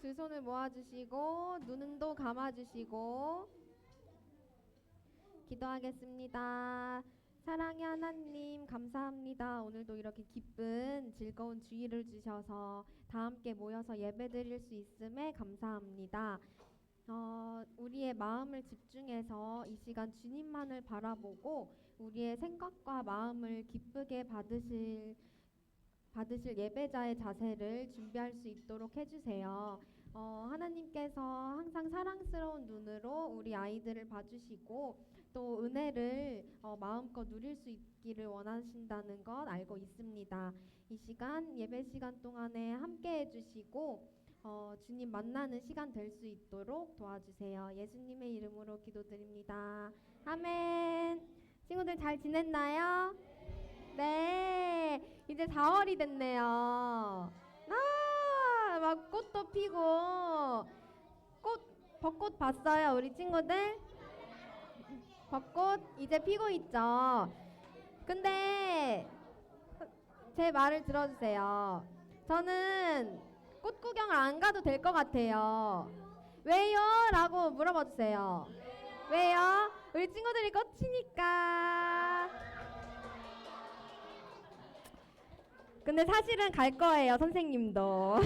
두 손을 모아주시고 눈도 감아주시고 기도하겠습니다. 사랑의 하나님 감사합니다. 오늘도 이렇게 기쁜 즐거운 주일을 주셔서 다 함께 모여서 예배드릴 수 있음에 감사합니다. 우리의 마음을 집중해서 이 시간 주님만을 바라보고 우리의 생각과 마음을 기쁘게 받으실 예배자의 자세를 준비할 수 있도록 해주세요. 하나님께서 항상 사랑스러운 눈으로 우리 아이들을 봐주시고 또 은혜를 마음껏 누릴 수 있기를 원하신다는 것 알고 있습니다. 이 시간 예배 시간 동안에 함께 해주시고 주님 만나는 시간 될 수 있도록 도와주세요. 예수님의 이름으로 기도드립니다. 아멘. 친구들 잘 지냈나요? 네, 이제 4월이 됐네요. 막 꽃도 피고 벚꽃 봤어요, 우리 친구들? 벚꽃 이제 피고 있죠. 근데 제 말을 들어주세요. 저는 꽃 구경을 안 가도 될 것 같아요. 왜요? 라고 물어봐 주세요. 왜요? 우리 친구들이 꽃이니까. 근데 사실은 갈 거예요, 선생님도.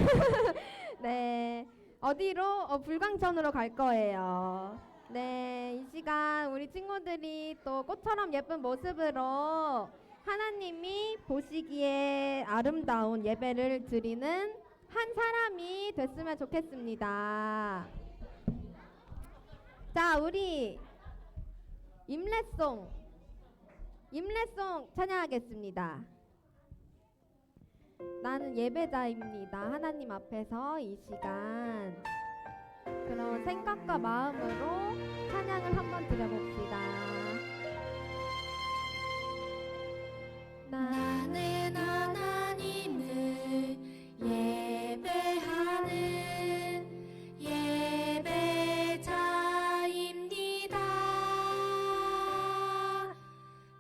네, 어디로? 불광천으로 갈 거예요. 네, 이 시간 우리 친구들이 또 꽃처럼 예쁜 모습으로 하나님이 보시기에 아름다운 예배를 드리는 한 사람이 됐으면 좋겠습니다. 자, 우리 임례송 찬양하겠습니다. 나는 예배자입니다. 하나님 앞에서 이 시간 그런 생각과 마음으로 찬양을 한번 드려봅시다. 나는 하나님을 예배하는 예배자입니다.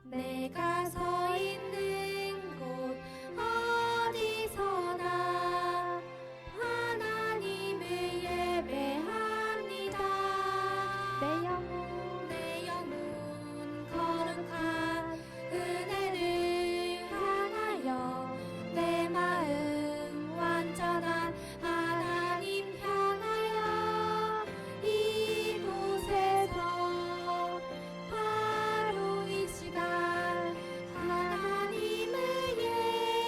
내가 서 있는 곳 어디서나 하나님을 예배합니다. 내 영혼 거룩한 은혜를 향하여 내 마음 완전한 하나님 향하여 이곳에서 바로 이 시간 하나님을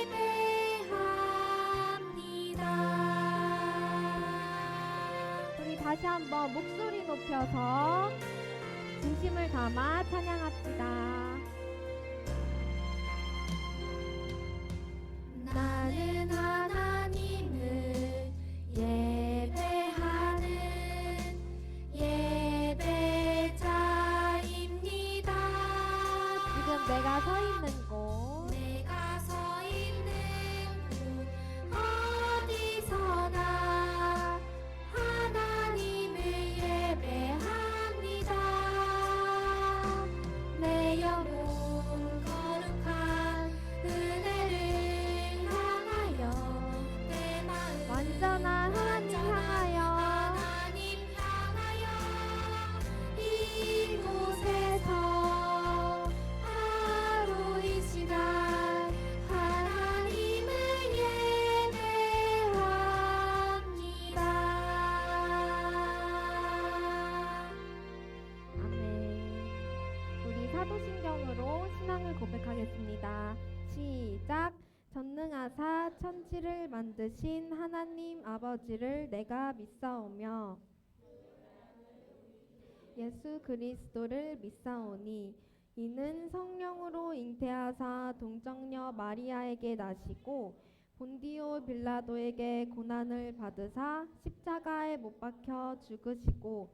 예배합니다. 우리 다시 한번 목소리 높여서 진심을 담아 찬양합시다. 나는 하나님을 예배하는 예배자입니다. 지금 내가 서 있는 곳 내가 서 있는 곳 어디서나 하나님을 예배합니다. 내 영혼 거룩한 은혜를 향하여 내 마음 완전한 하나님 향하여 하나님 향하여 이곳에서 바로 이 시간 하나님을 예배합니다. 아멘. 우리 사도신경으로 신앙을 고백하겠습니다. 시작. 전능하사 천지를 만드신 하나님 아버지를 내가 믿사오며 예수 그리스도를 믿사오니 이는 성령으로 잉태하사 동정녀 마리아에게 나시고 본디오 빌라도에게 고난을 받으사 십자가에 못 박혀 죽으시고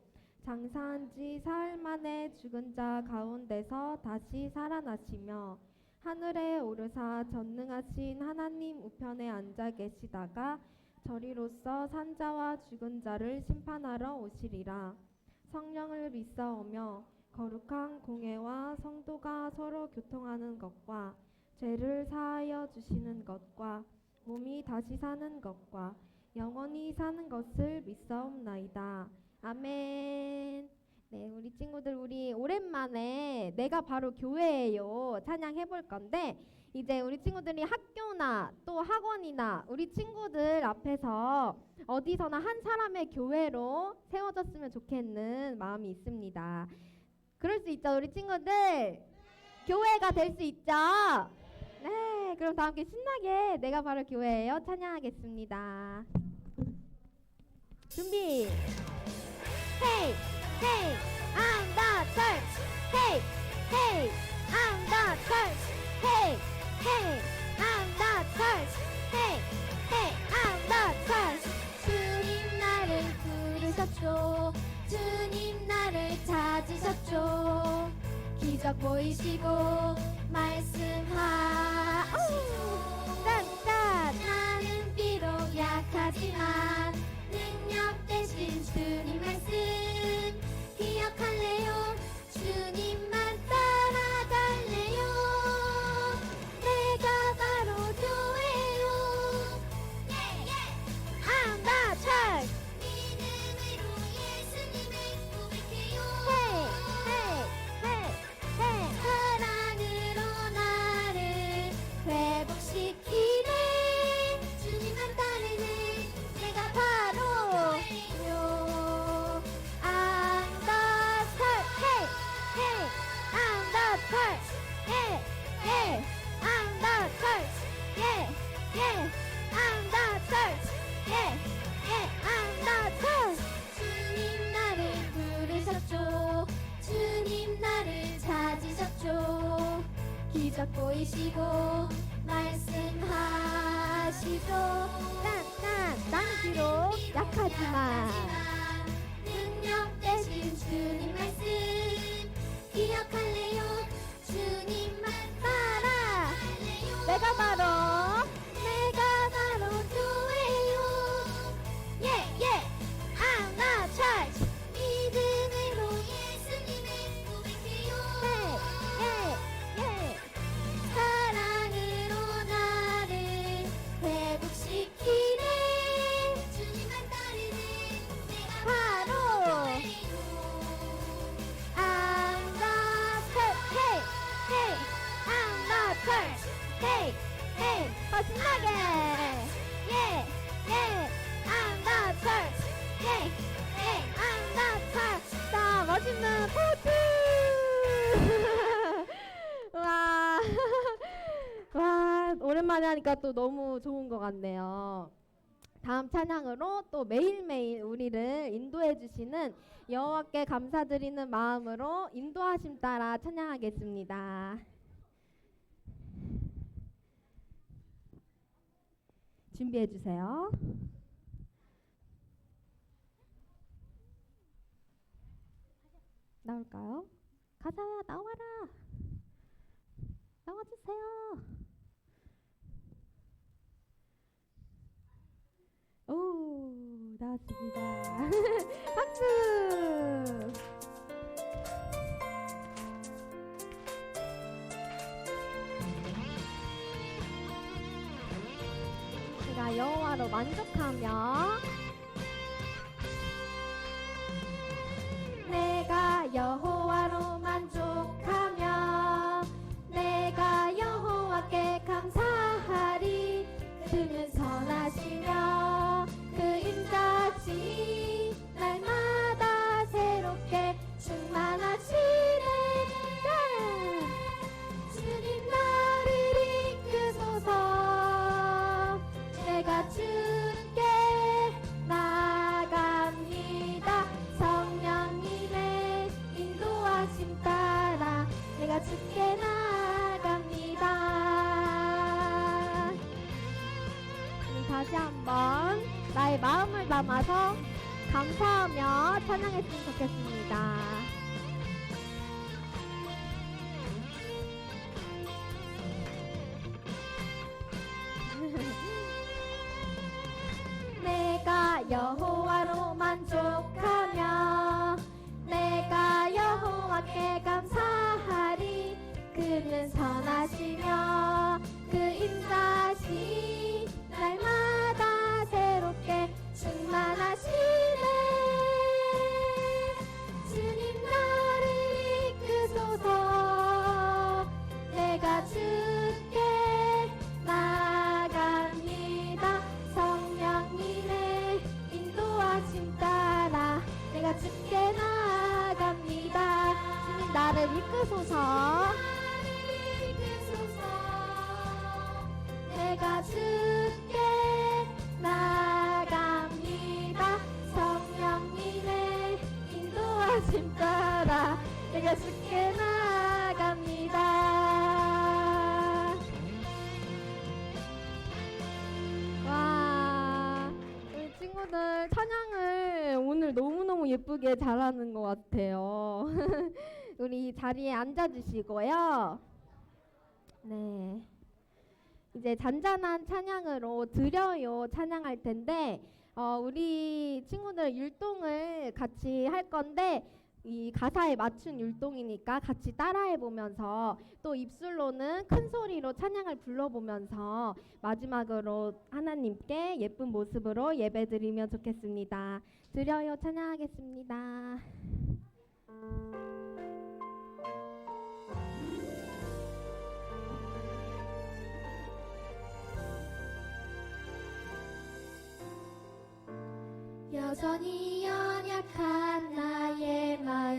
장사한 지 사흘 만에 죽은 자 가운데서 다시 살아나시며 하늘에 오르사 전능하신 하나님 우편에 앉아 계시다가 저리로서 산자와 죽은 자를 심판하러 오시리라. 성령을 믿사오며 거룩한 공회와 성도가 서로 교통하는 것과 죄를 사하여 주시는 것과 몸이 다시 사는 것과 영원히 사는 것을 믿사옵나이다. 아멘. 네, 우리 친구들, 우리 오랜만에 내가 바로 교회예요 찬양해 볼 건데, 이제 우리 친구들이 학교나 또 학원이나 우리 친구들 앞에서 어디서나 한 사람의 교회로 세워졌으면 좋겠는 마음이 있습니다. 그럴 수 있죠, 우리 친구들? 교회가 될 수 있죠? 네, 그럼 다 함께 신나게 내가 바로 교회예요 찬양하겠습니다. 준비. Hey, hey, I'm the church. Hey, hey, I'm the church. Hey, hey, I'm the church. Hey, hey, I'm the church. 주님 나를 부르셨죠. 주님 나를 찾으셨죠. 기적 보이시고 말씀하시죠. 짠짠. 나는 비록 약하지만 능력 되신 주님 말씀 기억할래요. 주님만 따라갈래요. 내가 바로 교회요. I'm the church. 믿음으로 예수님을 고백해요. Hey, hey, hey, hey. 사랑으로 나를 회복시키네. 주님만 따르는 내가 바로 요. I'm the church. Hey, hey, I'm the church. Hey, hey, I'm the church. Yeah, yeah, I'm the church. Yeah, yeah, I'm the church. 주님 나를 부르셨죠. 주님 나를 찾으셨죠. 기적 보이시고 말씀하시죠. 난 나는 비록 약하지만 능력 되신 주님 말씀 기억할래요. 주님만 따라 내가 바로 교회요. Yeah, yeah, I'm the church. 믿음으로 예수님을 고백해요. Yeah, yeah, yeah. 사랑으로 나를 회복시키네. 주님만 따르는 내가 바로 I'm the church. Hey, hey, I'm the church. Hey, hey, 더 신나게. Yeah, yeah, I'm the church. Yeah, yeah, I'm the church. 자, 멋있는 포즈. 와, 와, 오랜만에 하니까 또 너무 좋은 것 같네요. 다음 찬양으로 또 매일매일 우리를 인도해 주시는 여호와께 감사드리는 마음으로 인도하심 따라 찬양하겠습니다. 준비해 주세요. 나올까요? 가사야 나와라. 나와주세요. 오, 나왔습니다. 박수. 제가 여호와로 만족하며 내가 여호와로 만족하며 내가 여호와께 감사하리. 그는 선하시며 그 인자시 날마다 새롭게 충만하시네. 주님 나를 이끄소서. 내가 주께 나갑니다. 성령님의 인도하심 따라 내가 주께 나갑니다. 다시 한번 나의 마음을 담아서 감사하며 찬양했으면 좋겠습니다. 내가 여호와로 만족하며 내가 여호와께 감사하리. 그는 선하시며 그 인자시 날마다 새롭게 이끄소서. 나를 이끄소서. 내가 주께 나갑니다. 성령님의 인도하심 따라 내가 주께 나갑니다. 와, 우리 친구들 찬양을 오늘 너무너무 예쁘게 잘하는 것 같아요. 우리 자리에 앉아주시고요. 네. 이제 잔잔한 찬양으로 드려요 찬양할 텐데 우리 친구들 율동을 같이 할 건데 이 가사에 맞춘 율동이니까 같이 따라해 보면서 또 입술로는 큰 소리로 찬양을 불러보면서 마지막으로 하나님께 예쁜 모습으로 예배드리면 좋겠습니다. 드려요 찬양하겠습니다. 여전히 연약한 나의 마음,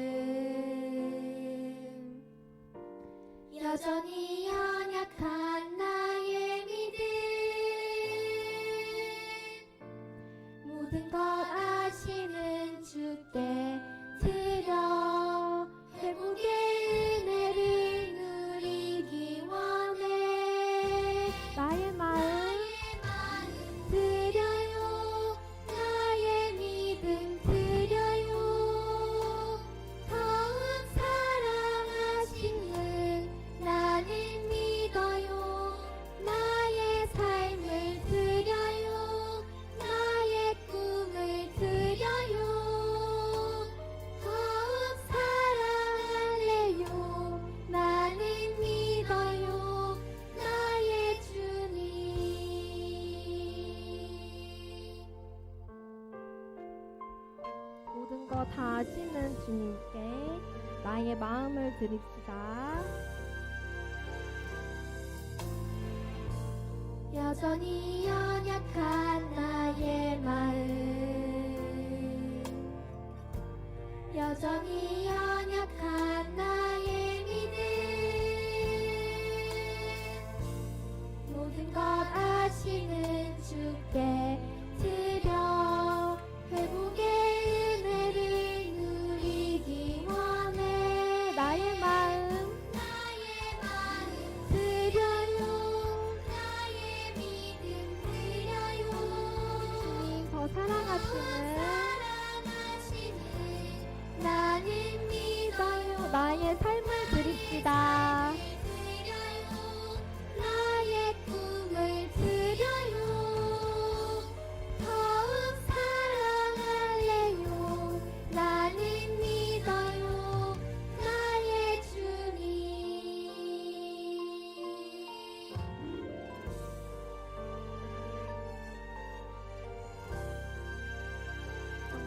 여전히 연약한 나의 믿음, 모든 것 아시는 주께 드려 회복의 은혜를 누리기 원해. 나의 마음 드려요, 나의 믿음 드려요. 더욱 사랑하시는 나는 믿어요. 나의 삶을 드려요, 나의 꿈을 드려요. 더욱 사랑할래요. 나는 믿어요, 나의 주님. 모든 거 다 아시는 주님께 나의 마음을 드립시다. 여전히 연약한 나의 마음, 여전히 연약한 나의 믿음, 모든 것 아시는 주께 드려 회복의 은혜를 누리기 원해. 나의 마음 드려요, 나의 믿음 드려요. 주님 더 사랑하시는 나는 믿어요. 나의 삶을 드립시다. 드려요, 나의 꿈을 드려요. 더욱 사랑할래요. 나는 믿어요, 나의 주님.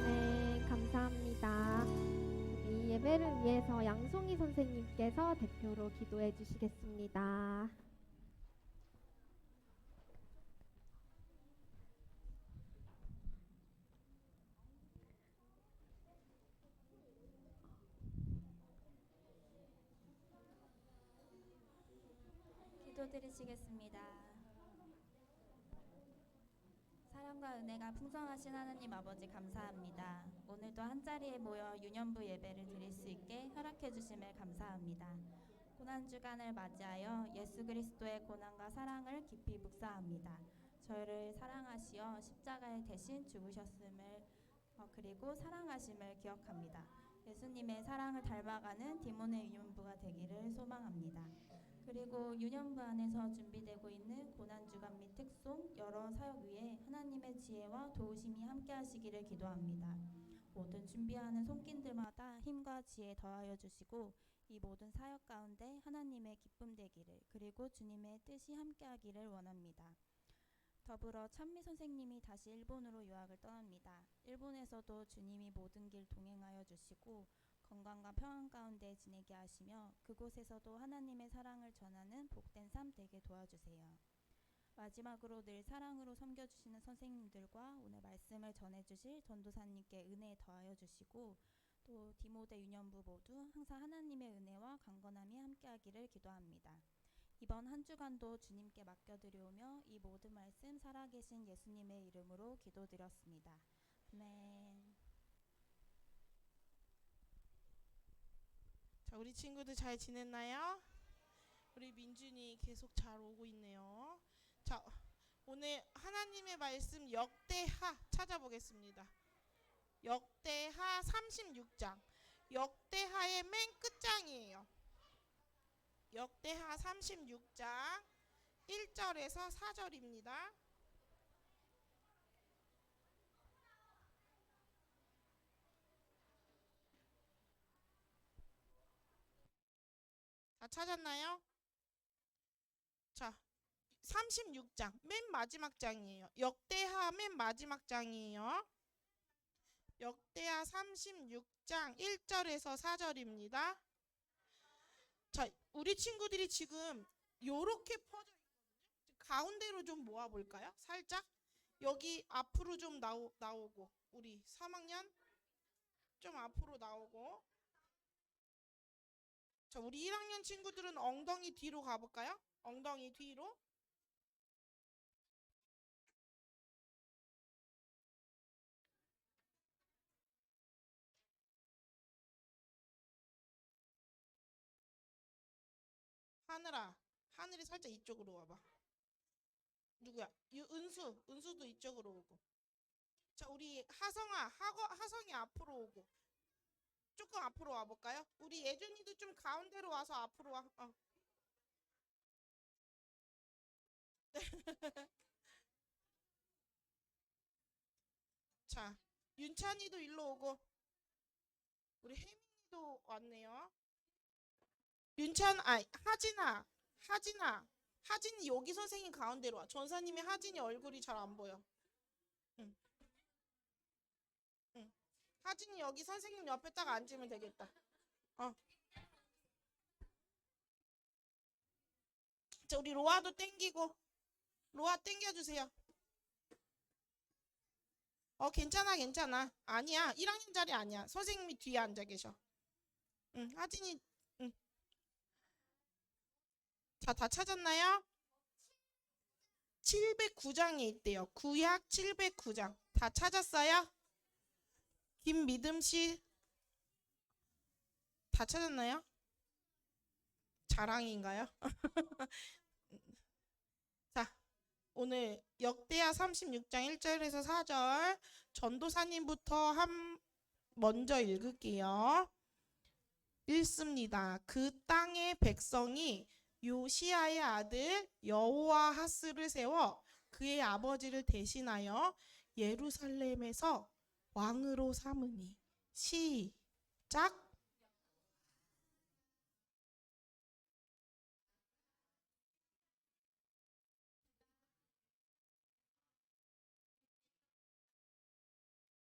네, 감사합니다. 이 예배를 위해서 양송이 선생님께서 대표로 기도해 주시겠습니다. 기도드리시겠습니다. 사랑과 은혜가 풍성하신 하나님 아버지 감사합니다. 오늘도 한자리에 모여 유년부 예배를 드릴 수 있게 허락해 주심을 감사합니다. 고난주간을 맞이하여 예수 그리스도의 고난과 사랑을 깊이 묵상합니다. 저희를 사랑하시어 십자가에 대신 죽으셨음을 그리고 사랑하심을 기억합니다. 예수님의 사랑을 닮아가는 디몬의 유년부가 되기를 소망합니다. 그리고 유년부 안에서 준비되고 있는 고난주간 및 특송 여러 사역 위에 하나님의 지혜와 도우심이 함께 하시기를 기도합니다. 모든 준비하는 손길들마다 힘과 지혜 더하여 주시고 이 모든 사역 가운데 하나님의 기쁨 되기를 그리고 주님의 뜻이 함께 하기를 원합니다. 더불어 찬미 선생님이 다시 일본으로 유학을 떠납니다. 일본에서도 주님이 모든 길 동행하여 주시고 건강과 평안 가운데 지내게 하시며 그곳에서도 하나님의 사랑을 전하는 복된 삶 되게 도와주세요. 마지막으로 늘 사랑으로 섬겨주시는 선생님들과 오늘 말씀을 전해주실 전도사님께 은혜 더하여 주시고 또 디모데 유년부 모두 항상 하나님의 은혜와 강건함이 함께하기를 기도합니다. 이번 한 주간도 주님께 맡겨드려오며 이 모든 말씀 살아계신 예수님의 이름으로 기도드렸습니다. 아멘. 자, 우리 친구들 잘 지냈나요? 우리 민준이 계속 잘 오고 있네요. 자, 오늘 하나님의 말씀 역대하 찾아보겠습니다. 역대하 36장. 역대하의 맨 끝장이에요. 역대하 36장 1절에서 4절입니다. 다 찾았나요? 자, 36장 맨 마지막 장이에요. 역대하 맨 마지막 장이에요. 역대하 36장 1절에서 4절입니다. 자, 우리 친구들이 지금 요렇게 퍼져 있거든요. 가운데로 좀 모아 볼까요? 살짝 여기 앞으로 좀 나오고 우리 3학년 좀 앞으로 나오고. 자, 우리 1학년 친구들은 엉덩이 뒤로 가볼까요? 엉덩이 뒤로. 하늘아, 하늘이 살짝 이쪽으로 와봐. 누구야? 은수도 이쪽으로 오고. 자, 우리 하성아, 하성이 앞으로 오고. 조금 앞으로 와볼까요? 우리 예준이도 좀 가운데로 와서 앞으로 와. 자, 윤찬이도 일로 오고. 우리 혜민이도 왔네요. 하진이 여기 선생님 가운데로 와. 전사님이 하진이 얼굴이 잘 안 보여. 응. 하진이 여기 선생님 옆에 딱 앉으면 되겠다. 자, 우리 로아도 땡기고. 로아 땡겨주세요. 괜찮아. 아니야, 1학년짜리 아니야. 선생님이 뒤에 앉아 계셔. 하진이. 자, 다 찾았나요? 709장에 있대요. 구약 709장. 다 찾았어요? 김미듬씨 다 찾았나요? 자랑인가요? 자, 오늘 역대하 36장 1절에서 4절 전도사님부터 먼저 읽을게요. 읽습니다. 그 땅의 백성이 요시야의 아들 여호아하스를 세워 그의 아버지를 대신하여 예루살렘에서 왕으로 삼으니. 시작.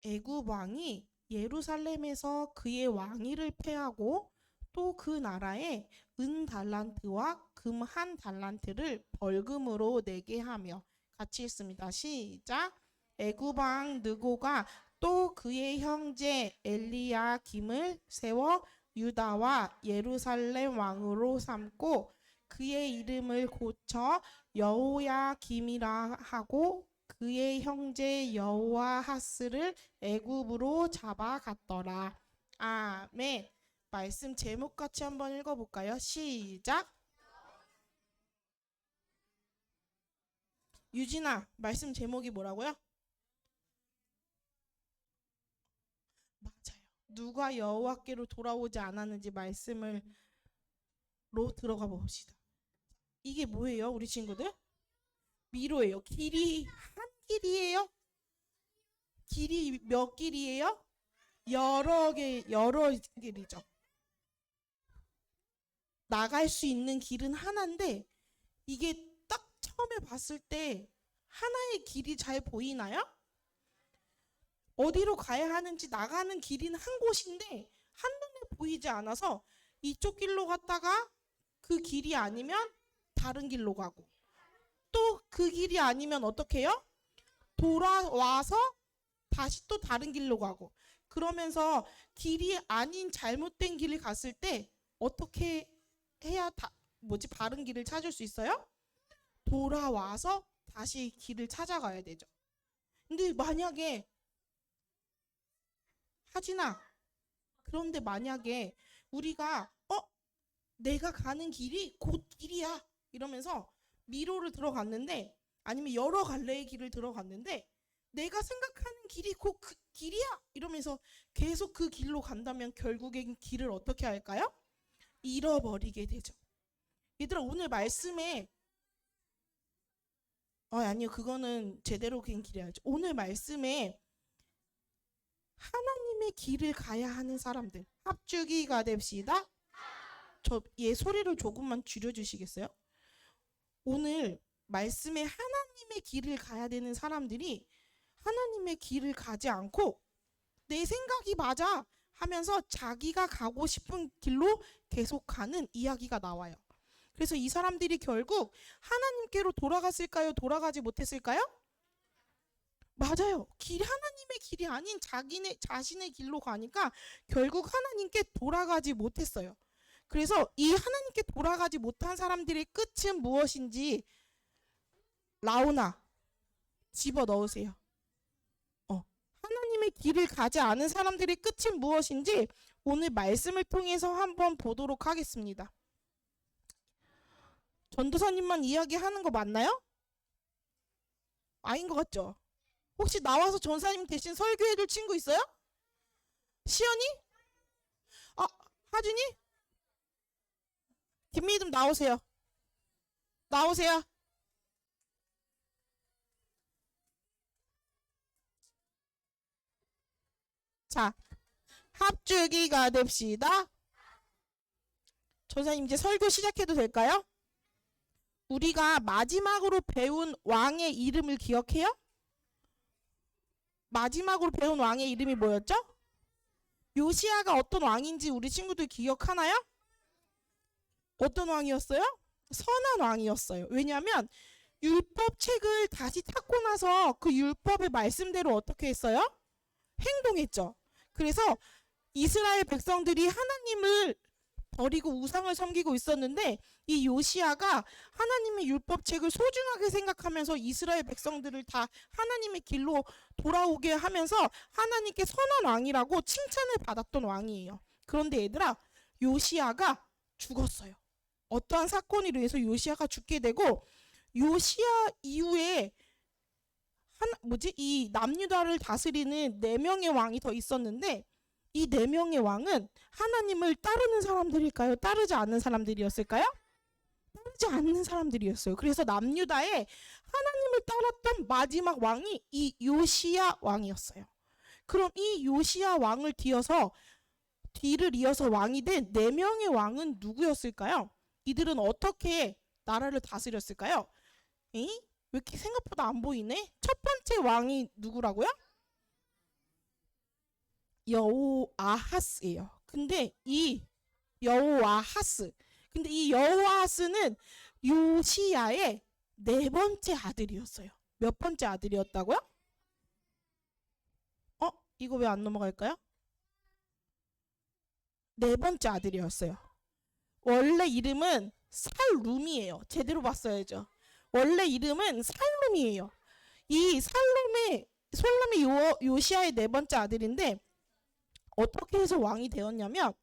애굽 왕이 예루살렘에서 그의 왕위를 폐하고 또 그 나라에 은 달란트와 금 한 달란트를 벌금으로 내게 하며. 같이 읽습니다. 시작. 애굽 왕 느고가 또 그의 형제 엘리야김을 세워 유다와 예루살렘 왕으로 삼고 그의 이름을 고쳐 여호야김이라 하고 그의 형제 여호아하스를 애굽으로 잡아갔더라. 아멘. 말씀 제목 같이 한번 읽어볼까요? 시작. 유진아, 말씀 제목이 뭐라고요? 맞아요. 누가 여호와께로 돌아오지 않았는지 말씀으로 들어가 봅시다. 이게 뭐예요, 우리 친구들? 미로예요. 길이 한 길이에요? 길이 몇 길이에요? 여러 길이죠. 나갈 수 있는 길은 하나인데 이게 딱 처음에 봤을 때 하나의 길이 잘 보이나요? 어디로 가야 하는지 나가는 길은 한 곳인데 한눈에 보이지 않아서 이쪽 길로 갔다가 그 길이 아니면 다른 길로 가고 또 그 길이 아니면 어떻게 해요? 돌아와서 다시 또 다른 길로 가고 그러면서 길이 아닌 잘못된 길을 갔을 때 어떻게 해야 바른 길을 찾을 수 있어요? 돌아와서 다시 길을 찾아가야 되죠. 근데 만약에 하진아, 그런데 만약에 우리가 내가 가는 길이 곧 길이야 이러면서 미로를 들어갔는데, 아니면 여러 갈래의 길을 들어갔는데 내가 생각하는 길이 곧 그 길이야 이러면서 계속 그 길로 간다면 결국엔 길을 어떻게 할까요? 잃어버리게 되죠. 얘들아, 오늘 말씀에 아니요, 그거는 제대로 된 길이 알죠. 오늘 말씀에 하나님의 길을 가야 하는 사람들, 합주기가 됩시다. 저 얘 소리를 조금만 줄여주시겠어요? 오늘 말씀에 하나님의 길을 가야 되는 사람들이 하나님의 길을 가지 않고 내 생각이 맞아 하면서 자기가 가고 싶은 길로 계속 가는 이야기가 나와요. 그래서 이 사람들이 결국 하나님께로 돌아갔을까요? 돌아가지 못했을까요? 맞아요. 하나님의 길이 아닌 자신의 길로 가니까 결국 하나님께 돌아가지 못했어요. 그래서 이 하나님께 돌아가지 못한 사람들의 끝은 무엇인지 라오나 집어넣으세요. 하나님의 길을 가지 않은 사람들의 끝은 무엇인지 오늘 말씀을 통해서 한번 보도록 하겠습니다. 전도사님만 이야기하는 거 맞나요? 아닌 것 같죠? 혹시 나와서 전사님 대신 설교해줄 친구 있어요? 시연이? 하준이? 김미듬 나오세요. 나오세요. 자, 합주기가 됩시다. 전사님 이제 설교 시작해도 될까요? 우리가 마지막으로 배운 왕의 이름을 기억해요? 마지막으로 배운 왕의 이름이 뭐였죠? 요시야가 어떤 왕인지 우리 친구들 기억하나요? 어떤 왕이었어요? 선한 왕이었어요. 왜냐하면 율법책을 다시 찾고 나서 그 율법의 말씀대로 어떻게 했어요? 행동했죠. 그래서 이스라엘 백성들이 하나님을 버리고 우상을 섬기고 있었는데 이 요시야가 하나님의 율법책을 소중하게 생각하면서 이스라엘 백성들을 다 하나님의 길로 돌아오게 하면서 하나님께 선한 왕이라고 칭찬을 받았던 왕이에요. 그런데 얘들아, 요시야가 죽었어요. 어떠한 사건으로 인해서 요시야가 죽게 되고, 요시야 이후에 이 남유다를 다스리는 4명의 왕이 더 있었는데 이 4명의 왕은 하나님을 따르는 사람들일까요? 따르지 않는 사람들이었을까요? 따르지 않는 사람들이었어요. 그래서 남유다에 하나님을 따랐던 마지막 왕이 이 요시야 왕이었어요. 그럼 이 요시야 왕을 뒤를 이어서 왕이 된 4명의 왕은 누구였을까요? 이들은 어떻게 나라를 다스렸을까요? 왜 이렇게 생각보다 안 보이네? 첫 번째 왕이 누구라고요? 여호아하스예요. 근데 이 여호아하스는 요시야의 4번째 아들이었어요. 몇 번째 아들이었다고요? 이거 왜 안 넘어갈까요? 4번째 아들이었어요. 원래 이름은 살룸이에요. 제대로 봤어야죠. 원래 이름은 살룸이에요. 이 살룸이 요시야의 4번째 아들인데 어떻게 해서 왕이 되었냐면,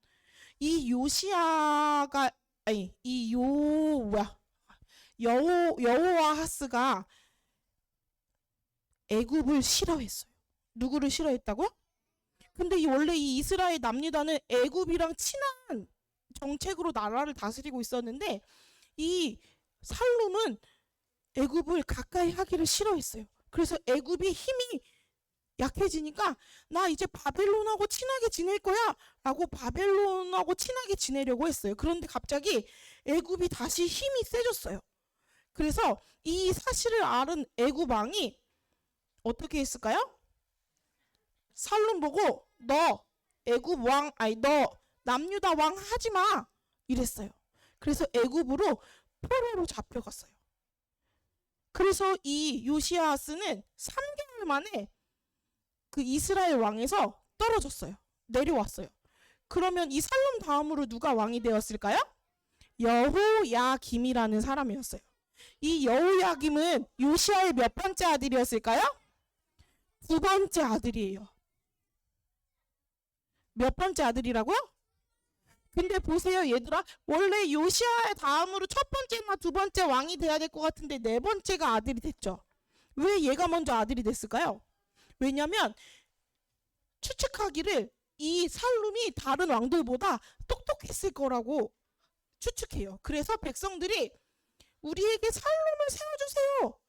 이 요시야가 여호아하스가 애굽을 싫어했어요. 누구를 싫어했다고요? 근데 원래 이 이스라엘 남유다는 애굽이랑 친한 정책으로 나라를 다스리고 있었는데 이 살룸은 애굽을 가까이 하기를 싫어했어요. 그래서 애굽이 힘이 약해지니까 나 이제 바벨론하고 친하게 지낼 거야 라고 바벨론하고 친하게 지내려고 했어요. 그런데 갑자기 애굽이 다시 힘이 세졌어요. 그래서 이 사실을 알은 애굽 왕이 어떻게 했을까요? 살룸 보고 너 남유다 왕 하지 마 이랬어요. 그래서 애굽으로 포로로 잡혀갔어요. 그래서 이 요시아스는 3개월 만에 그 이스라엘 왕에서 떨어졌어요. 내려왔어요. 그러면 이 살룸 다음으로 누가 왕이 되었을까요? 여호야김이라는 사람이었어요. 이 여호야김은 요시아의 몇 번째 아들이었을까요? 두 번째 아들이에요. 몇 번째 아들이라고요? 근데 보세요 얘들아, 원래 요시아의 다음으로 첫 번째나 두 번째 왕이 돼야 될 것 같은데 네 번째가 아들이 됐죠. 왜 얘가 먼저 아들이 됐을까요? 왜냐면 추측하기를 이 살룸이 다른 왕들보다 똑똑했을 거라고 추측해요. 그래서 백성들이 우리에게 살룸을 세워주세요.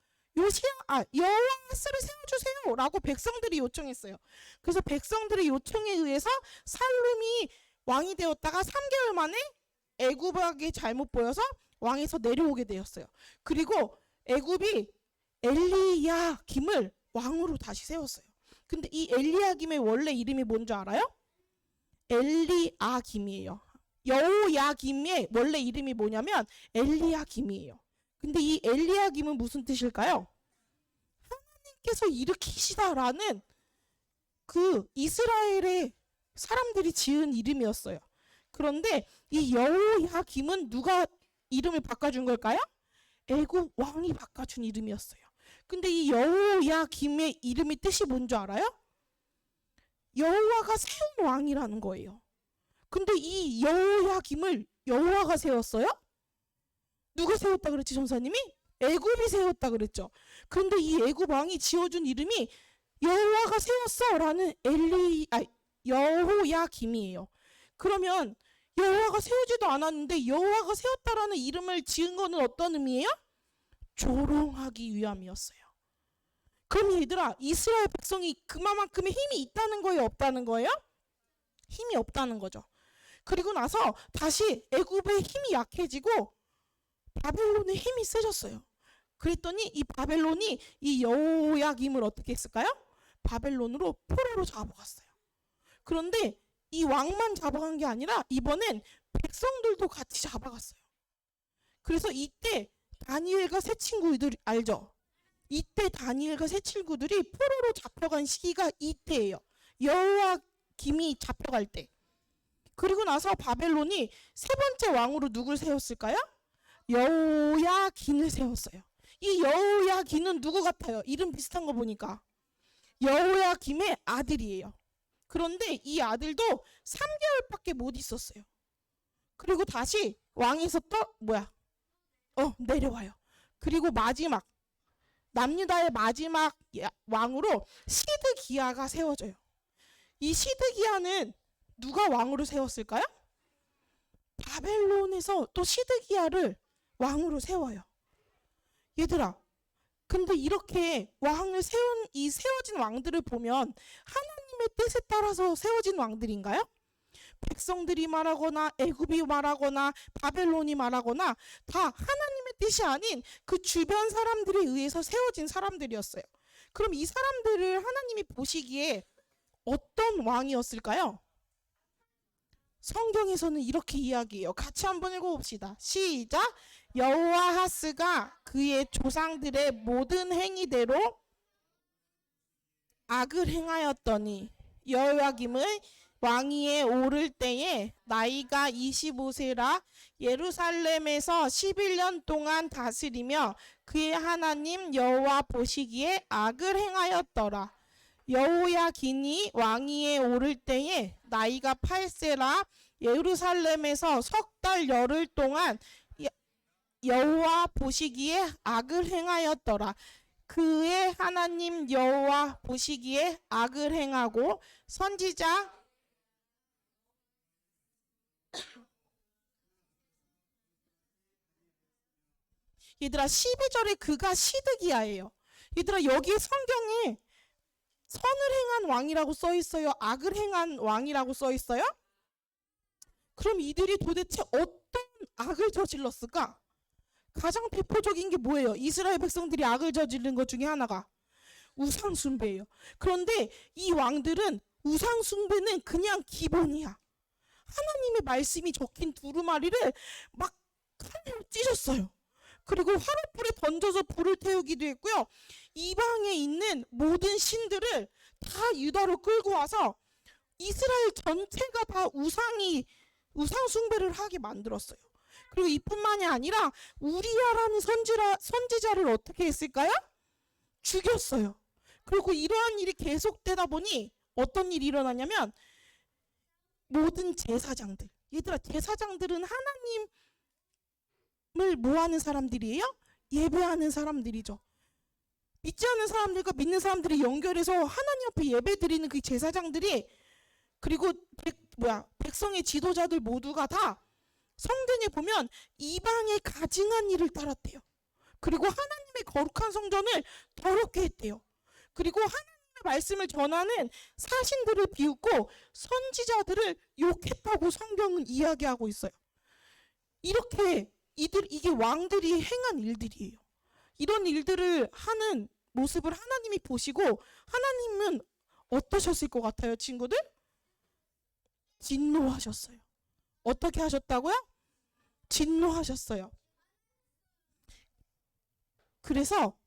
여호와스를 세워주세요 라고 백성들이 요청했어요. 그래서 백성들의 요청에 의해서 살룸이 왕이 되었다가 3개월 만에 애굽에게 잘못 보여서 왕에서 내려오게 되었어요. 그리고 애굽이 엘리야김을 왕으로 다시 세웠어요. 근데 이 엘리야김의 원래 이름이 뭔지 알아요? 엘리야김이에요. 여호야김의 원래 이름이 뭐냐면 엘리야김이에요. 근데 이 엘리야김은 무슨 뜻일까요? 하나님께서 일으키시다라는 그 이스라엘의 사람들이 지은 이름이었어요. 그런데 이 여호야김은 누가 이름을 바꿔준 걸까요? 애굽 왕이 바꿔준 이름이었어요. 근데 이 여호야김의 이름이 뜻이 뭔지 알아요? 여호와가 세운 왕이라는 거예요. 근데 이 여호야김을 여호와가 세웠어요? 누가 세웠다 그랬지 전사님이? 애굽이 세웠다 그랬죠. 그런데 이 애굽 왕이 지어준 이름이 여호와가 세웠어 라는 여호야김이에요. 그러면 여호와가 세우지도 않았는데 여호와가 세웠다라는 이름을 지은 거는 어떤 의미예요? 조롱하기 위함이었어요. 그럼 얘들아, 이스라엘 백성이 그만큼의 힘이 있다는 거예요, 없다는 거예요? 힘이 없다는 거죠. 그리고 나서 다시 애굽의 힘이 약해지고 바벨론의 힘이 세졌어요. 그랬더니 이 바벨론이 이 여호야김을 어떻게 했을까요? 바벨론으로 포로로 잡아갔어요. 그런데 이 왕만 잡아간 게 아니라 이번엔 백성들도 같이 잡아갔어요. 그래서 이때 다니엘과 세 친구들 알죠? 이때 다니엘과 세 친구들이 포로로 잡혀간 시기가 이때예요. 여호야김이 잡혀갈 때. 그리고 나서 바벨론이 세 번째 왕으로 누굴 세웠을까요? 여호야긴을 세웠어요. 이 여호야긴은 누구 같아요? 이름 비슷한 거 보니까 여호야김의 아들이에요. 그런데 이 아들도 3개월밖에 못 있었어요. 그리고 다시 왕에서 내려와요. 그리고 마지막 남유다의 마지막 왕으로 시드기야가 세워져요. 이 시드기야는 누가 왕으로 세웠을까요? 바벨론에서 또 시드기야를 왕으로 세워요. 얘들아, 근데 이렇게 왕을 세운 이 세워진 왕들을 보면 하나님의 뜻에 따라서 세워진 왕들인가요? 백성들이 말하거나 애굽이 말하거나 바벨론이 말하거나 다 하나님의 뜻이 아닌 그 주변 사람들에 의해서 세워진 사람들이었어요. 그럼 이 사람들을 하나님이 보시기에 어떤 왕이었을까요? 성경에서는 이렇게 이야기해요. 같이 한번 읽어봅시다. 시작. 여호아하스가 그의 조상들의 모든 행위대로 악을 행하였더니 여호야김의 왕위에 오를 때에 나이가 25세라 예루살렘에서 11년 동안 다스리며 그의 하나님 여호와 보시기에 악을 행하였더라. 여호야긴이 왕위에 오를 때에 나이가 8세라 예루살렘에서 석 달 열흘 동안 여호와 보시기에 악을 행하였더라. 그의 하나님 여호와 보시기에 악을 행하고 선지자 얘들아 12절에 그가 시드기야예요. 얘들아 여기 성경에 선을 행한 왕이라고 써 있어요? 악을 행한 왕이라고 써 있어요? 그럼 이들이 도대체 어떤 악을 저질렀을까? 가장 대표적인 게 뭐예요? 이스라엘 백성들이 악을 저지른 것 중에 하나가 우상 숭배예요. 그런데 이 왕들은 우상 숭배는 그냥 기본이야. 하나님의 말씀이 적힌 두루마리를 막 칼로 찢었어요. 그리고 화롯불에 던져서 불을 태우기도 했고요. 이방에 있는 모든 신들을 다 유다로 끌고 와서 이스라엘 전체가 다 우상 숭배를 하게 만들었어요. 그리고 이뿐만이 아니라 우리야라는 선지자를 어떻게 했을까요? 죽였어요. 그리고 이러한 일이 계속되다 보니 어떤 일이 일어나냐면 모든 제사장들, 얘들아, 제사장들은 하나님을 뭐하는 사람들이에요? 예배하는 사람들이죠. 믿지 않는 사람들과 믿는 사람들이 연결해서 하나님 앞에 예배 드리는 그 제사장들이, 그리고 백성의 지도자들 모두가 다 성전에 보면 이방의 가증한 일을 따랐대요. 그리고 하나님의 거룩한 성전을 더럽게 했대요. 그리고 하나님의 말씀을 전하는 사신들을 비웃고 선지자들을 욕했다고 성경은 이야기하고 있어요. 이렇게 이게 왕들이 행한 일들이에요. 이런 일들을 하는 모습을 하나님이 보시고 하나님은 어떠셨을 것 같아요, 친구들? 진노하셨어요. 어떻게 하셨다고요? 진노하셨어요. 그래서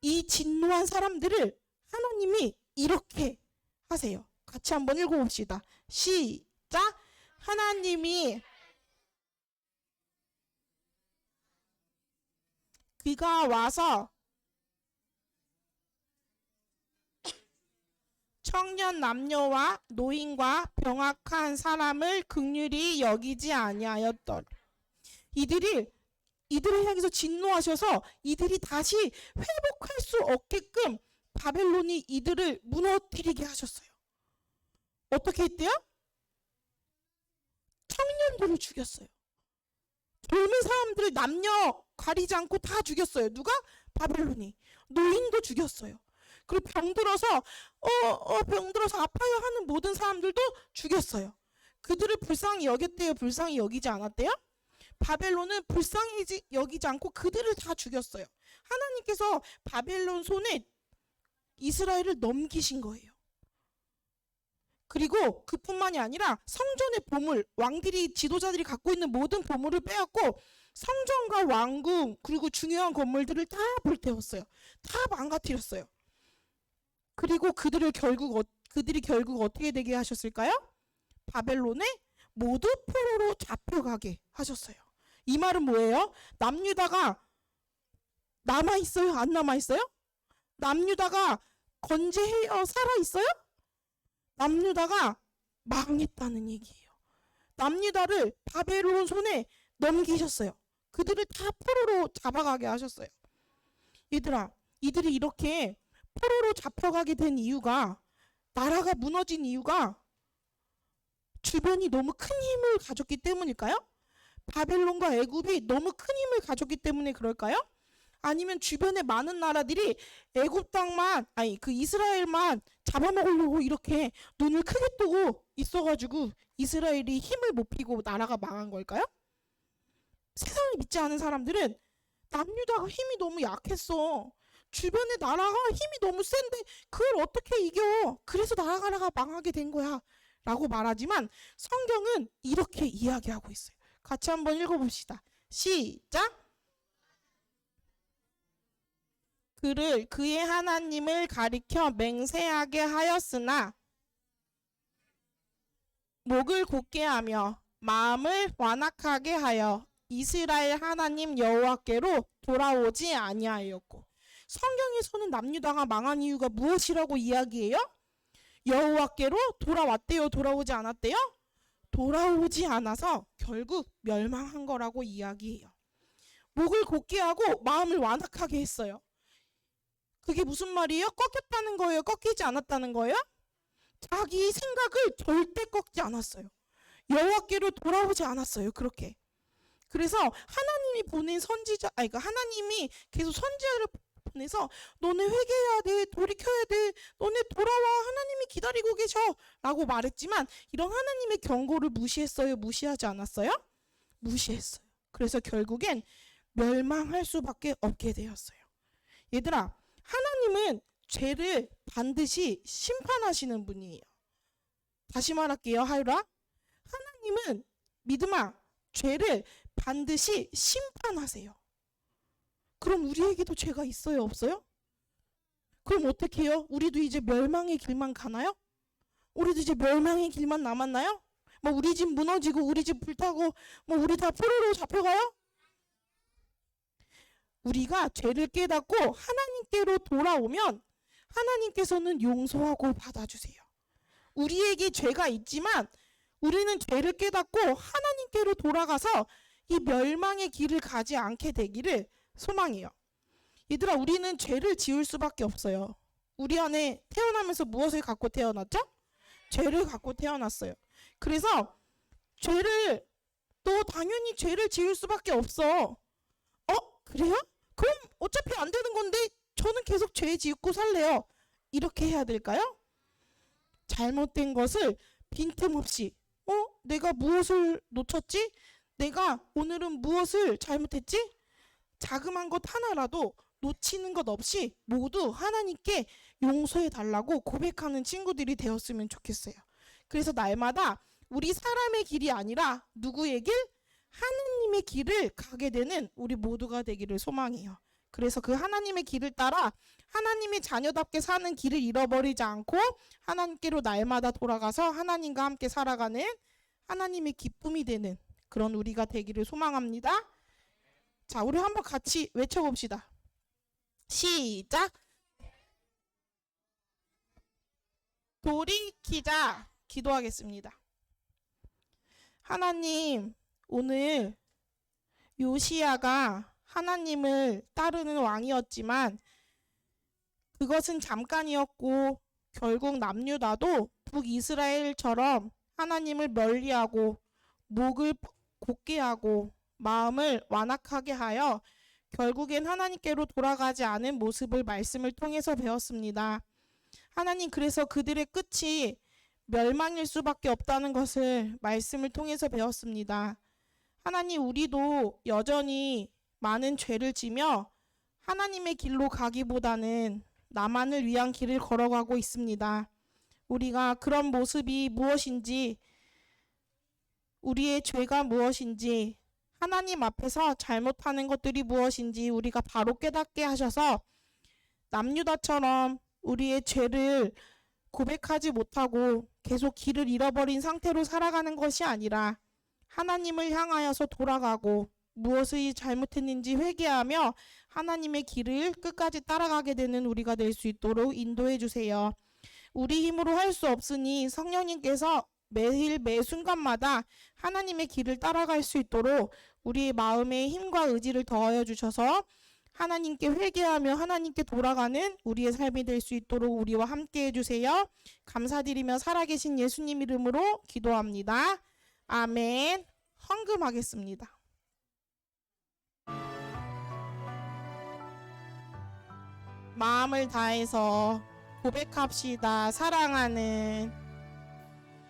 이 진노한 사람들을 하나님이 이렇게 하세요. 같이 한번 읽어봅시다. 시작. 하나님이 그가 와서 청년 남녀와 노인과 병약한 사람을 긍휼히 여기지 아니하였더니 이들을 향해서 진노하셔서 이들이 다시 회복할 수 없게끔 바벨론이 이들을 무너뜨리게 하셨어요. 어떻게 했대요? 청년들을 죽였어요. 젊은 사람들을 남녀 가리지 않고 다 죽였어요. 누가? 바벨론이. 노인도 죽였어요. 그리고 병들어서 아파요 하는 모든 사람들도 죽였어요. 그들을 불쌍히 여겼대요? 불쌍히 여기지 않았대요? 바벨론은 불쌍히 여기지 않고 그들을 다 죽였어요. 하나님께서 바벨론 손에 이스라엘을 넘기신 거예요. 그리고 그뿐만이 아니라 성전의 보물, 왕들이, 지도자들이 갖고 있는 모든 보물을 빼앗고 성전과 왕궁 그리고 중요한 건물들을 다 불태웠어요. 다 망가뜨렸어요. 그리고 그들이 결국 어떻게 되게 하셨을까요? 바벨론에 모두 포로로 잡혀가게 하셨어요. 이 말은 뭐예요? 남유다가 남아있어요? 안 남아있어요? 남유다가 건재해요? 살아있어요? 남유다가 망했다는 얘기예요. 남유다를 바벨론 손에 넘기셨어요. 그들을 다 포로로 잡아가게 하셨어요. 얘들아, 이들이 이렇게 포로로 잡혀가게 된 이유가, 나라가 무너진 이유가 주변이 너무 큰 힘을 가졌기 때문일까요? 바벨론과 애굽이 너무 큰 힘을 가졌기 때문에 그럴까요? 아니면 주변의 많은 나라들이 애굽 땅만, 그 이스라엘만 잡아먹으려고 이렇게 눈을 크게 뜨고 있어가지고 이스라엘이 힘을 못 피고 나라가 망한 걸까요? 세상을 믿지 않은 사람들은 남유다가 힘이 너무 약했어. 주변의 나라가 힘이 너무 센데 그걸 어떻게 이겨? 그래서 나라가 망하게 된 거야 라고 말하지만 성경은 이렇게 이야기하고 있어요. 같이 한번 읽어봅시다. 시작. 그의 하나님을 가리켜 맹세하게 하였으나 목을 곧게 하며 마음을 완악하게 하여 이스라엘 하나님 여호와께로 돌아오지 아니하였고, 성경에서는 남유다가 망한 이유가 무엇이라고 이야기해요? 여호와께로 돌아왔대요? 돌아오지 않았대요? 돌아오지 않아서 결국 멸망한 거라고 이야기해요. 목을 곧게 하고 마음을 완악하게 했어요. 그게 무슨 말이에요? 꺾였다는 거예요? 꺾이지 않았다는 거예요? 자기 생각을 절대 꺾지 않았어요. 여호와께로 돌아오지 않았어요. 그렇게. 그래서 하나님이 보낸 선지자, 하나님이 계속 선지자를 보내서 너네 회개해야 돼, 돌이켜야 돼, 너네 돌아와, 하나님이 기다리고 계셔 라고 말했지만 이런 하나님의 경고를 무시했어요? 무시하지 않았어요? 무시했어요. 그래서 결국엔 멸망할 수밖에 없게 되었어요. 얘들아, 하나님은 죄를 반드시 심판하시는 분이에요. 다시 말할게요, 하율아. 하나님은, 믿음아, 죄를 반드시 심판하세요. 그럼 우리에게도 죄가 있어요, 없어요? 그럼 어떻게 해요? 우리도 이제 멸망의 길만 가나요? 우리도 이제 멸망의 길만 남았나요? 뭐 우리 집 무너지고 우리 집 불타고 뭐 우리 다 포로로 잡혀가요? 우리가 죄를 깨닫고 하나님께로 돌아오면 하나님께서는 용서하고 받아주세요. 우리에게 죄가 있지만 우리는 죄를 깨닫고 하나님께로 돌아가서 이 멸망의 길을 가지 않게 되기를 소망해요. 얘들아, 우리는 죄를 지을 수밖에 없어요. 우리 안에 태어나면서 무엇을 갖고 태어났죠? 죄를 갖고 태어났어요. 그래서 너 당연히 죄를 지을 수밖에 없어. 그래요? 그럼 어차피 안 되는 건데 저는 계속 죄 짓고 살래요. 이렇게 해야 될까요? 잘못된 것을 빈틈없이 내가 무엇을 놓쳤지? 내가 오늘은 무엇을 잘못했지? 자그만 것 하나라도 놓치는 것 없이 모두 하나님께 용서해 달라고 고백하는 친구들이 되었으면 좋겠어요. 그래서 날마다 우리 사람의 길이 아니라 누구의 길? 하나님의 길을 가게 되는 우리 모두가 되기를 소망해요. 그래서 그 하나님의 길을 따라 하나님의 자녀답게 사는 길을 잃어버리지 않고 하나님께로 날마다 돌아가서 하나님과 함께 살아가는 하나님의 기쁨이 되는 그런 우리가 되기를 소망합니다. 자, 우리 한번 같이 외쳐봅시다. 시작! 돌이키자. 기도하겠습니다. 하나님, 오늘 요시야가 하나님을 따르는 왕이었지만 그것은 잠깐이었고 결국 남유다도 북이스라엘처럼 하나님을 멀리하고 목을 곧게 하고 마음을 완악하게 하여 결국엔 하나님께로 돌아가지 않은 모습을 말씀을 통해서 배웠습니다. 하나님, 그래서 그들의 끝이 멸망일 수밖에 없다는 것을 말씀을 통해서 배웠습니다. 하나님, 우리도 여전히 많은 죄를 지며 하나님의 길로 가기보다는 나만을 위한 길을 걸어가고 있습니다. 우리가 그런 모습이 무엇인지, 우리의 죄가 무엇인지, 하나님 앞에서 잘못하는 것들이 무엇인지 우리가 바로 깨닫게 하셔서 남유다처럼 우리의 죄를 고백하지 못하고 계속 길을 잃어버린 상태로 살아가는 것이 아니라 하나님을 향하여서 돌아가고 무엇을 잘못했는지 회개하며 하나님의 길을 끝까지 따라가게 되는 우리가 될 수 있도록 인도해 주세요. 우리 힘으로 할 수 없으니 성령님께서 매일 매 순간마다 하나님의 길을 따라갈 수 있도록 우리의 마음에 힘과 의지를 더하여 주셔서 하나님께 회개하며 하나님께 돌아가는 우리의 삶이 될 수 있도록 우리와 함께 해주세요. 감사드리며 살아계신 예수님 이름으로 기도합니다. 아멘. 헌금하겠습니다. 마음을 다해서 고백합시다.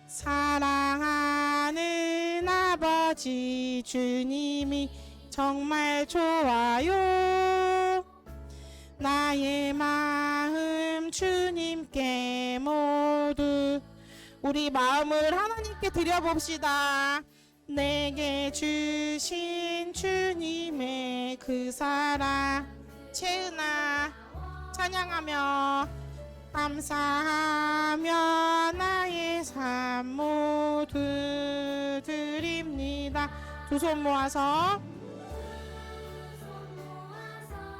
사랑하는 아버지 주님이 정말 좋아요. 나의 마음 주님께 모두 우리 마음을 하나님께 드려봅시다. 내게 주신 주님의 그 사랑 채은아 찬양하며 감사하며 나의 삶 모두 드립니다. 두 손 모아서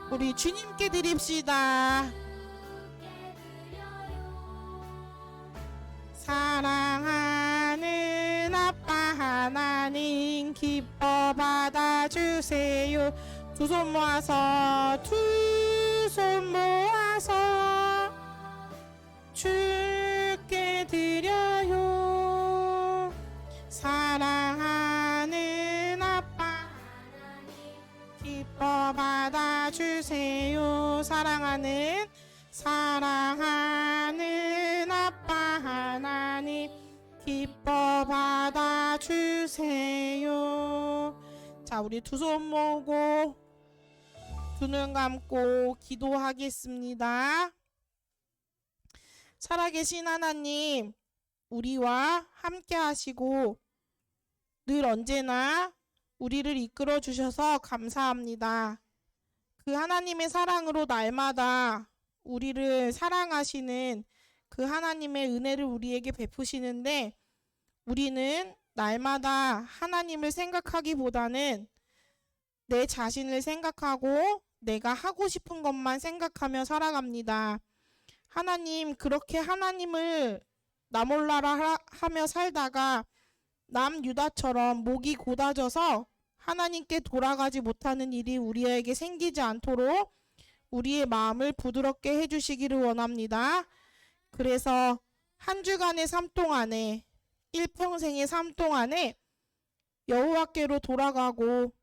우리 주님께 드립시다. 사랑하는 아빠 하나님 기뻐 받아주세요. 두 손 모아서 두 손 모아서 주께 드려요. 사랑하는 아빠 기뻐 받아주세요. 사랑하는 아빠 하나님 기뻐 받아주세요. 자, 우리 두 손 모으고 두 눈 감고 기도하겠습니다. 살아계신 하나님, 우리와 함께 하시고 늘 언제나 우리를 이끌어 주셔서 감사합니다. 그 하나님의 사랑으로 날마다 우리를 사랑하시는 그 하나님의 은혜를 우리에게 베푸시는데 우리는 날마다 하나님을 생각하기보다는 내 자신을 생각하고 내가 하고 싶은 것만 생각하며 살아갑니다. 하나님, 그렇게 하나님을 나 몰라라 하며 살다가 남 유다처럼 목이 곧아져서 하나님께 돌아가지 못하는 일이 우리에게 생기지 않도록 우리의 마음을 부드럽게 해주시기를 원합니다. 그래서 한 주간의 삶 동안에, 일평생의 삶 동안에 여호와께로 돌아가고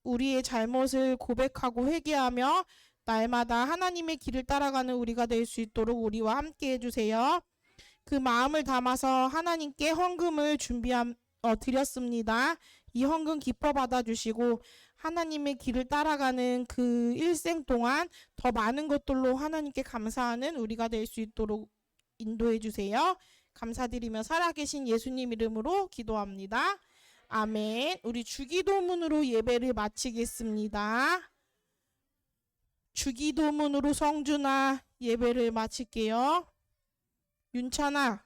우리의 잘못을 고백하고 회개하며 날마다 하나님의 길을 따라가는 우리가 될 수 있도록 우리와 함께 해주세요. 그 마음을 담아서 하나님께 헌금을 드렸습니다. 이 헌금 기뻐 받아주시고 하나님의 길을 따라가는 그 일생 동안 더 많은 것들로 하나님께 감사하는 우리가 될 수 있도록 인도해 주세요. 감사드리며 살아계신 예수님 이름으로 기도합니다. 아멘. 우리 주기도문으로 예배를 마치겠습니다. 주기도문으로 성준아 예배를 마칠게요. 윤찬아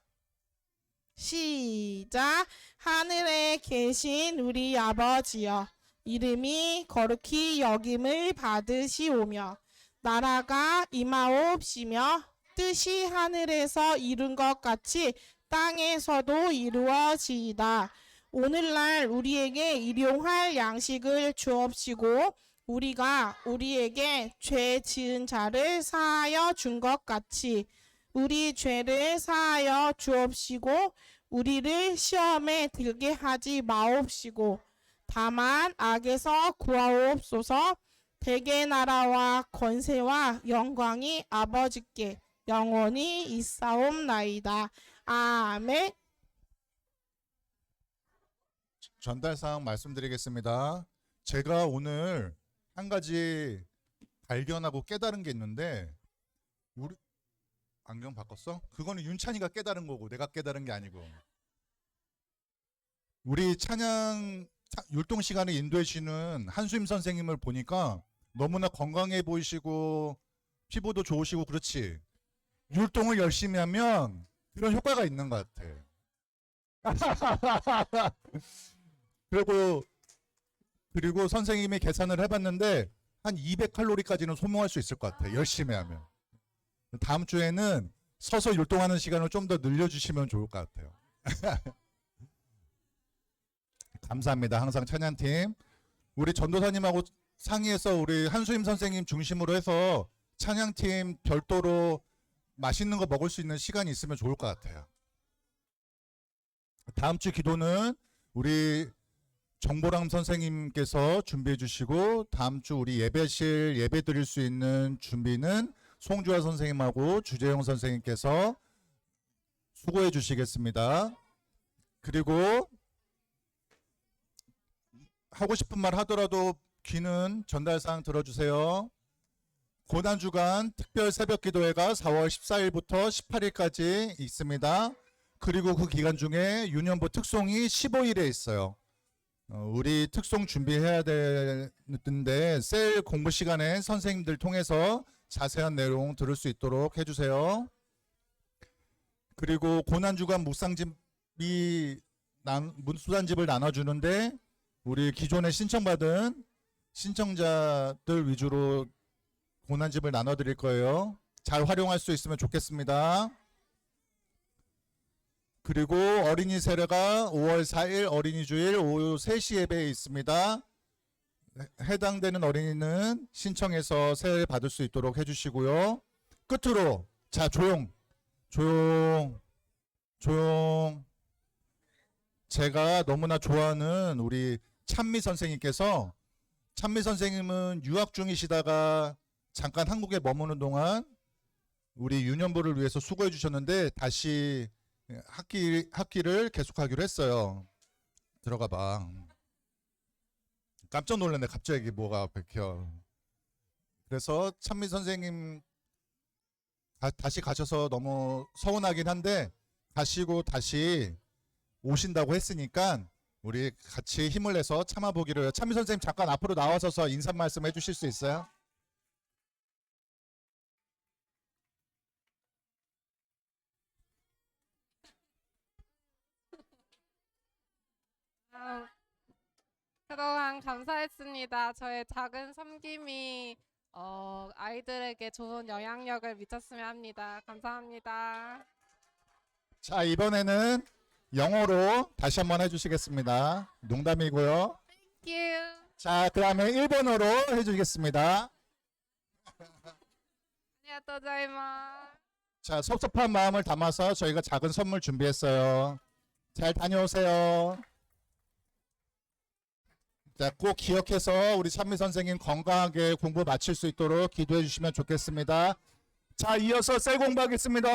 시작. 하늘에 계신 우리 아버지여, 이름이 거룩히 여김을 받으시오며 나라가 임하옵시며 뜻이 하늘에서 이룬 것 같이 땅에서도 이루어지이다. 오늘날 우리에게 일용할 양식을 주옵시고 우리가 우리에게 죄 지은 자를 사하여 준 것 같이 우리 죄를 사하여 주옵시고 우리를 시험에 들게 하지 마옵시고 다만 악에서 구하옵소서. 대개 나라와 권세와 영광이 아버지께 영원히 있사옵나이다. 아멘. 전달사항 말씀드리겠습니다. 제가 오늘 한 가지 발견하고 깨달은 게 있는데, 우리 안경 바꿨어? 그거는 윤찬이가 깨달은 거고 내가 깨달은 게 아니고, 우리 찬양 율동 시간에 인도해 주시는 한수임 선생님을 보니까 너무나 건강해 보이시고 피부도 좋으시고 그렇지. 율동을 열심히 하면 그런 효과가 있는 것 같아. 그리고 선생님이 계산을 해봤는데 한 200칼로리까지는 소모할 수 있을 것 같아. 열심히 하면. 다음 주에는 서서 율동하는 시간을 좀 더 늘려주시면 좋을 것 같아요. 감사합니다. 항상 찬양팀. 우리 전도사님하고 상의해서 우리 한수임 선생님 중심으로 해서 찬양팀 별도로 맛있는 거 먹을 수 있는 시간이 있으면 좋을 것 같아요. 다음 주 기도는 우리 정보람 선생님께서 준비해 주시고, 다음 주 우리 예배실 예배 드릴 수 있는 준비는 송주아 선생님하고 주재영 선생님께서 수고해 주시겠습니다. 그리고 하고 싶은 말 하더라도 귀는 전달사항 들어주세요. 고난주간 특별 새벽기도회가 4월 14일부터 18일까지 있습니다. 그리고 그 기간 중에 유년부 특송이 15일에 있어요. 우리 특송 준비해야 되는데 셀 공부 시간에 선생님들 통해서 자세한 내용 들을 수 있도록 해주세요. 그리고 고난주간 묵상집이 문수단집을 나눠주는데 우리 기존에 신청받은 신청자들 위주로 고난집을 나눠드릴 거예요. 잘 활용할 수 있으면 좋겠습니다. 그리고 어린이 세례가 5월 4일 어린이 주일 오후 3시 예배에 있습니다. 해당되는 어린이는 신청해서 세례 받을 수 있도록 해주시고요. 끝으로 자 조용. 제가 너무나 좋아하는 우리 찬미 선생님께서, 찬미 선생님은 유학 중이시다가 잠깐 한국에 머무는 동안 우리 유년부를 위해서 수고해 주셨는데 다시 학기를 계속하기로 했어요. 들어가 봐. 깜짝 놀랐네. 갑자기 뭐가 bek혀. 그래서 찬미 선생님 다시 가셔서 너무 서운하긴 한데 가시고 다시 오신다고 했으니까 우리 같이 힘을 내서 참아보기로 해요. 찬미 선생님 잠깐 앞으로 나와서서 인사 말씀 해주실 수 있어요? 참 감사했습니다. 저의 작은 섬김이 아이들에게 좋은 영향력을 미쳤으면 합니다. 감사합니다. 자, 이번에는 영어로 다시 한번 해주시겠습니다. 농담이고요. Thank you. 자, 그 다음에 일본어로 해주시겠습니다. 안녕하세요. 자, 섭섭한 마음을 담아서 저희가 작은 선물 준비했어요. 잘 다녀오세요. 자, 꼭 기억해서 우리 찬미 선생님 건강하게 공부 마칠 수 있도록 기도해 주시면 좋겠습니다. 자, 이어서 셀 공부하겠습니다.